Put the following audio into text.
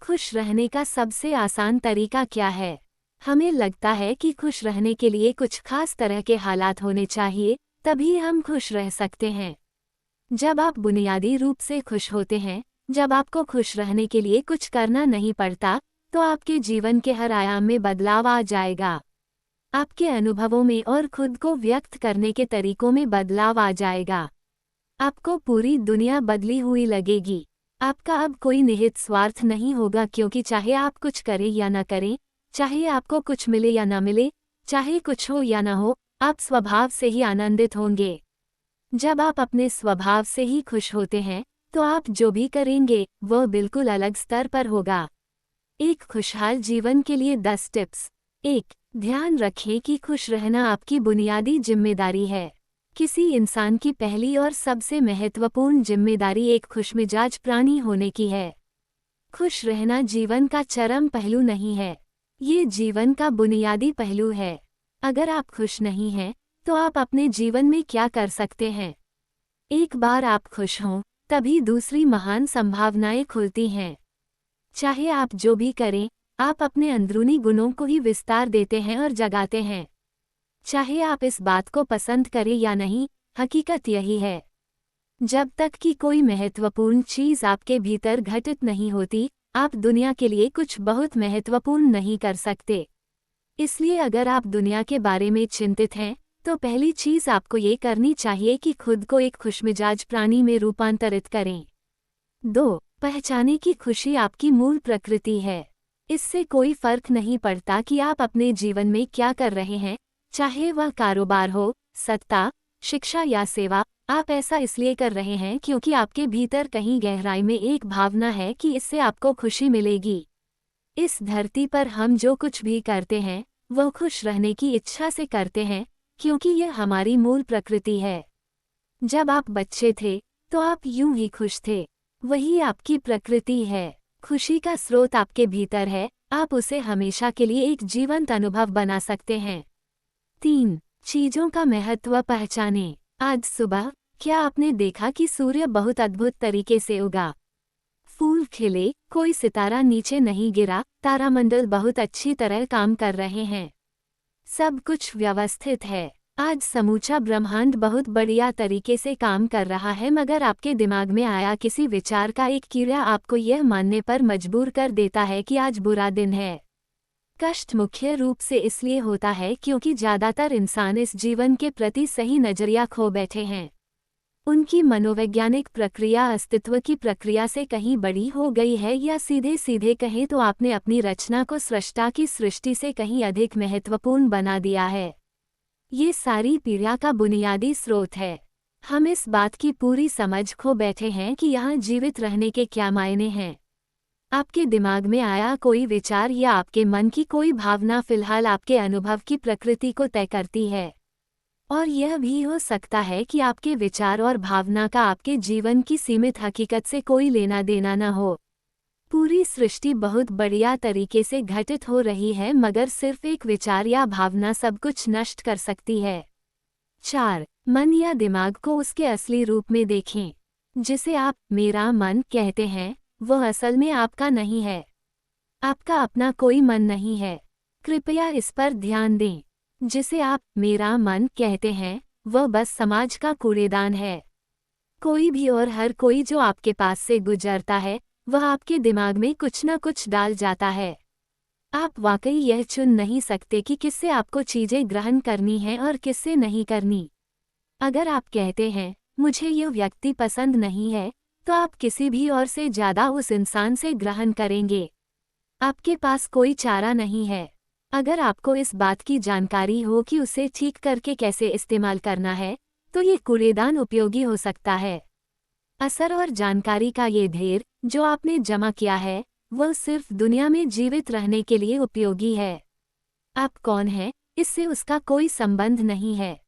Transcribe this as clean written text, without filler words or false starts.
खुश रहने का सबसे आसान तरीका क्या है? हमें लगता है कि खुश रहने के लिए कुछ खास तरह के हालात होने चाहिए, तभी हम खुश रह सकते हैं। जब आप बुनियादी रूप से खुश होते हैं, जब आपको खुश रहने के लिए कुछ करना नहीं पड़ता, तो आपके जीवन के हर आयाम में बदलाव आ जाएगा। आपके अनुभवों में और खुद को व्यक्त करने के तरीकों में बदलाव आ जाएगा। आपको पूरी दुनिया बदली हुई लगेगी। आपका अब कोई निहित स्वार्थ नहीं होगा, क्योंकि चाहे आप कुछ करें या न करें, चाहे आपको कुछ मिले या न मिले, चाहे कुछ हो या न हो, आप स्वभाव से ही आनंदित होंगे। जब आप अपने स्वभाव से ही खुश होते हैं, तो आप जो भी करेंगे वह बिल्कुल अलग स्तर पर होगा। एक खुशहाल जीवन के लिए 10 टिप्स। 1. ध्यान रखें कि खुश रहना आपकी बुनियादी जिम्मेदारी है। किसी इंसान की पहली और सबसे महत्वपूर्ण जिम्मेदारी एक खुशमिजाज प्राणी होने की है। खुश रहना जीवन का चरम पहलू नहीं है, ये जीवन का बुनियादी पहलू है। अगर आप खुश नहीं हैं, तो आप अपने जीवन में क्या कर सकते हैं? एक बार आप खुश हों, तभी दूसरी महान संभावनाएं खुलती हैं। चाहे आप जो भी करें, आप अपने अंदरूनी गुणों को ही विस्तार देते हैं और जगाते हैं। चाहे आप इस बात को पसंद करें या नहीं, हकीकत यही है। जब तक कि कोई महत्वपूर्ण चीज़ आपके भीतर घटित नहीं होती, आप दुनिया के लिए कुछ बहुत महत्वपूर्ण नहीं कर सकते। इसलिए अगर आप दुनिया के बारे में चिंतित हैं, तो पहली चीज़ आपको ये करनी चाहिए कि खुद को एक खुशमिजाज प्राणी में रूपांतरित करें। 2. पहचाने कि खुशी आपकी मूल प्रकृति है। इससे कोई फर्क नहीं पड़ता कि आप अपने जीवन में क्या कर रहे हैं, चाहे वह कारोबार हो, सत्ता, शिक्षा या सेवा। आप ऐसा इसलिए कर रहे हैं क्योंकि आपके भीतर कहीं गहराई में एक भावना है कि इससे आपको खुशी मिलेगी। इस धरती पर हम जो कुछ भी करते हैं, वह खुश रहने की इच्छा से करते हैं, क्योंकि यह हमारी मूल प्रकृति है। जब आप बच्चे थे, तो आप यूं ही खुश थे। वही आपकी प्रकृति है। खुशी का स्रोत आपके भीतर है, आप उसे हमेशा के लिए एक जीवंत अनुभव बना सकते हैं। 3. चीजों का महत्व पहचानें। आज सुबह क्या आपने देखा कि सूर्य बहुत अद्भुत तरीके से उगा? फूल खिले, कोई सितारा नीचे नहीं गिरा, तारामंडल बहुत अच्छी तरह काम कर रहे हैं। सब कुछ व्यवस्थित है। आज समूचा ब्रह्मांड बहुत बढ़िया तरीके से काम कर रहा है, मगर आपके दिमाग में आया किसी विचार का एक कीड़ा आपको यह मानने पर मजबूर कर देता है कि आज बुरा दिन है। कष्ट मुख्य रूप से इसलिए होता है क्योंकि ज़्यादातर इंसान इस जीवन के प्रति सही नजरिया खो बैठे हैं। उनकी मनोवैज्ञानिक प्रक्रिया अस्तित्व की प्रक्रिया से कहीं बड़ी हो गई है, या सीधे सीधे कहें तो आपने अपनी रचना को सृष्टा की सृष्टि से कहीं अधिक महत्वपूर्ण बना दिया है। ये सारी पीड़ा का बुनियादी स्रोत है। हम इस बात की पूरी समझ खो बैठे हैं कि यहाँ जीवित रहने के क्या मायने हैं। आपके दिमाग में आया कोई विचार या आपके मन की कोई भावना फिलहाल आपके अनुभव की प्रकृति को तय करती है। और यह भी हो सकता है कि आपके विचार और भावना का आपके जीवन की सीमित हकीकत से कोई लेना देना न हो। पूरी सृष्टि बहुत बढ़िया तरीके से घटित हो रही है, मगर सिर्फ एक विचार या भावना सब कुछ नष्ट कर सकती है। 4. मन या दिमाग को उसके असली रूप में देखें। जिसे आप मेरा मन कहते हैं, वह असल में आपका नहीं है। आपका अपना कोई मन नहीं है। कृपया इस पर ध्यान दें। जिसे आप मेरा मन कहते हैं, वह बस समाज का कूड़ेदान है। कोई भी और हर कोई जो आपके पास से गुजरता है, वह आपके दिमाग में कुछ न कुछ डाल जाता है। आप वाकई यह चुन नहीं सकते कि किससे आपको चीजें ग्रहण करनी हैं और किससे नहीं करनी। अगर आप कहते हैं मुझे यह व्यक्ति पसंद नहीं है, तो आप किसी भी और से ज्यादा उस इंसान से ग्रहण करेंगे। आपके पास कोई चारा नहीं है। अगर आपको इस बात की जानकारी हो कि उसे ठीक करके कैसे इस्तेमाल करना है, तो ये कूड़ेदान उपयोगी हो सकता है। असर और जानकारी का ये ढेर जो आपने जमा किया है, वह सिर्फ दुनिया में जीवित रहने के लिए उपयोगी है। आप कौन हैं, इससे उसका कोई संबंध नहीं है।